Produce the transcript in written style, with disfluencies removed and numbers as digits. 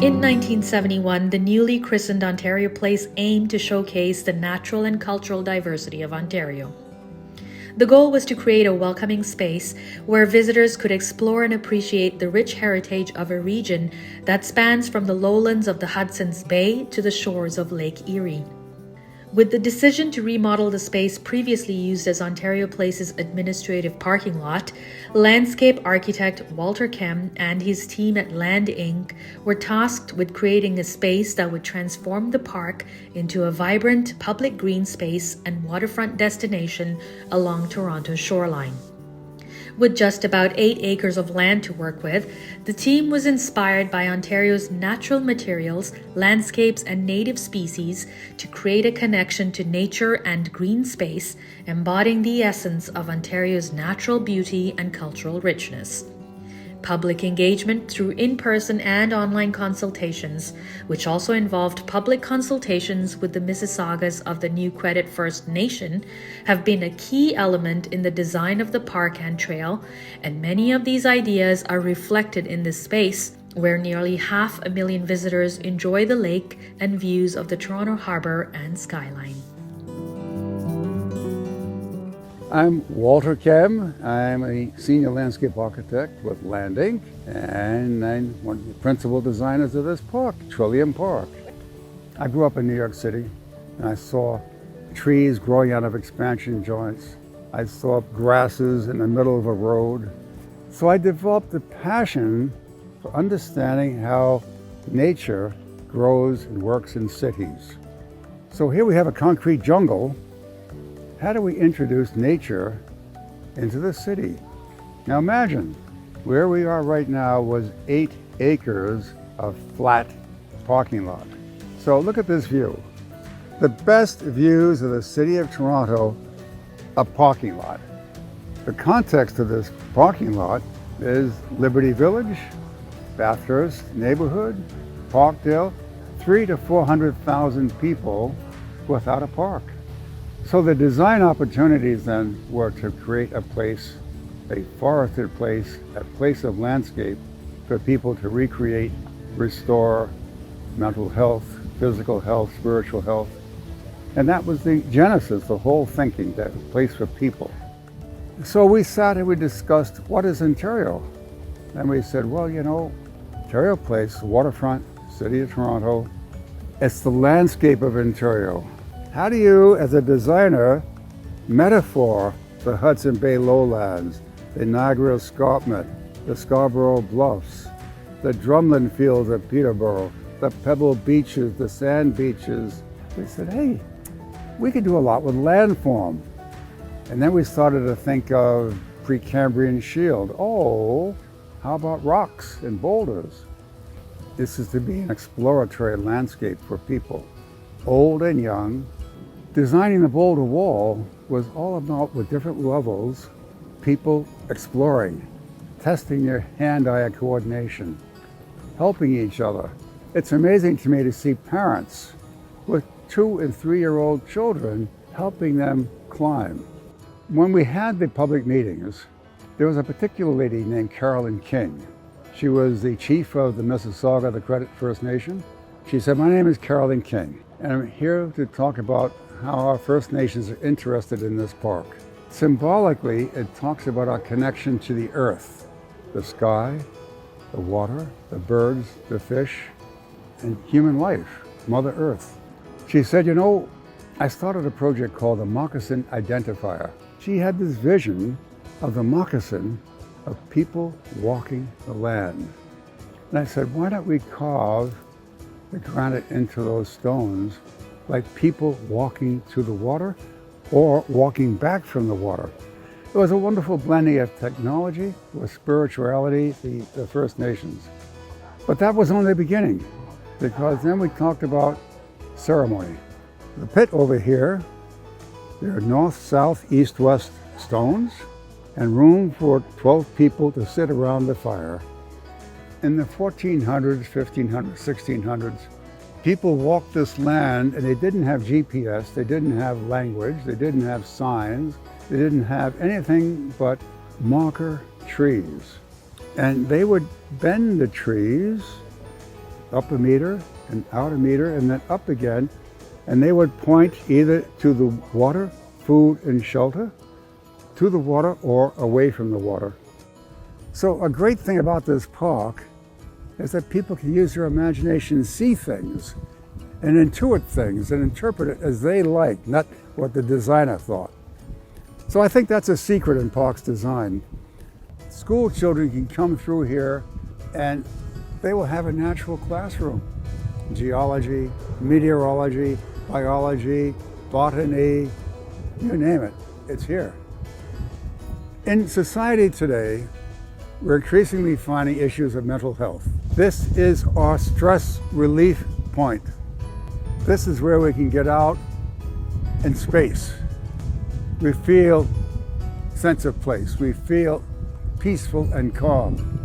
In 1971, the newly christened Ontario Place aimed to showcase the natural and cultural diversity of Ontario. The goal was to create a welcoming space where visitors could explore and appreciate the rich heritage of a region that spans from the lowlands of the Hudson's Bay to the shores of Lake Erie. With the decision to remodel the space previously used as Ontario Place's administrative parking lot, landscape architect Walther Kehm and his team at Land Inc. were tasked with creating a space that would transform the park into a vibrant public green space and waterfront destination along Toronto's shoreline. With just about 8 acres of land to work with, the team was inspired by Ontario's natural materials, landscapes, and native species to create a connection to nature and green space, embodying the essence of Ontario's natural beauty and cultural richness. Public engagement through in-person and online consultations, which also involved public consultations with the Mississaugas of the New Credit First Nation, have been a key element in the design of the park and trail, and many of these ideas are reflected in this space, where nearly 500,000 visitors enjoy the lake and views of the Toronto Harbour and skyline. I'm Walther Kehm. I'm a senior landscape architect with Land Inc. and I'm one of the principal designers of this park, Trillium Park. I grew up in New York City and I saw trees growing out of expansion joints. I saw grasses in the middle of a road. So I developed a passion for understanding how nature grows and works in cities. So here we have a concrete jungle. How do we introduce nature into the city? Now imagine, where we are right now was 8 acres of flat parking lot. So look at this view. The best views of the city of Toronto, a parking lot. The context of this parking lot is Liberty Village, Bathurst neighborhood, Parkdale, 300,000 to 400,000 people without a park. So the design opportunities then were to create a place, a forested place, a place of landscape for people to recreate, restore mental health, physical health, spiritual health. And that was the genesis, the whole thinking, that place for people. So we sat and we discussed, what is Ontario? And we said, well, Ontario Place, waterfront, city of Toronto, it's the landscape of Ontario. How do you, as a designer, metaphor the Hudson Bay lowlands, the Niagara Escarpment, the Scarborough Bluffs, the drumlin fields of Peterborough, the pebble beaches, the sand beaches? We said, hey, we could do a lot with landform. And then we started to think of Precambrian shield. Oh, how about rocks and boulders? This is to be an exploratory landscape for people, old and young. Designing the boulder wall was all about, with different levels, people exploring, testing their hand-eye coordination, helping each other. It's amazing to me to see parents with 2- and 3-year-old children helping them climb. When we had the public meetings, there was a particular lady named Carolyn King. She was the chief of the Mississauga, the Credit First Nation. She said, my name is Carolyn King, and I'm here to talk about how our First Nations are interested in this park. Symbolically, it talks about our connection to the earth, the sky, the water, the birds, the fish, and human life, Mother Earth. She said, I started a project called the Moccasin Identifier. She had this vision of the moccasin of people walking the land. And I said, why don't we carve the granite into those stones like people walking to the water or walking back from the water? It was a wonderful blending of technology with spirituality, the First Nations. But that was only the beginning, because then we talked about ceremony. The pit over here, there are north, south, east, west stones and room for 12 people to sit around the fire. In the 1400s, 1500s, 1600s, people walked this land and they didn't have GPS, they didn't have language, they didn't have signs, they didn't have anything but marker trees. And they would bend the trees up a meter and out a meter and then up again. And they would point either to the water, food and shelter, to the water or away from the water. So a great thing about this park is that people can use their imagination and see things and intuit things and interpret it as they like, not what the designer thought. So I think that's a secret in parks design. School children can come through here and they will have a natural classroom. Geology, meteorology, biology, botany, you name it, it's here. In society today, we're increasingly finding issues of mental health. This is our stress relief point. This is where we can get out in space. We feel sense of place. We feel peaceful and calm.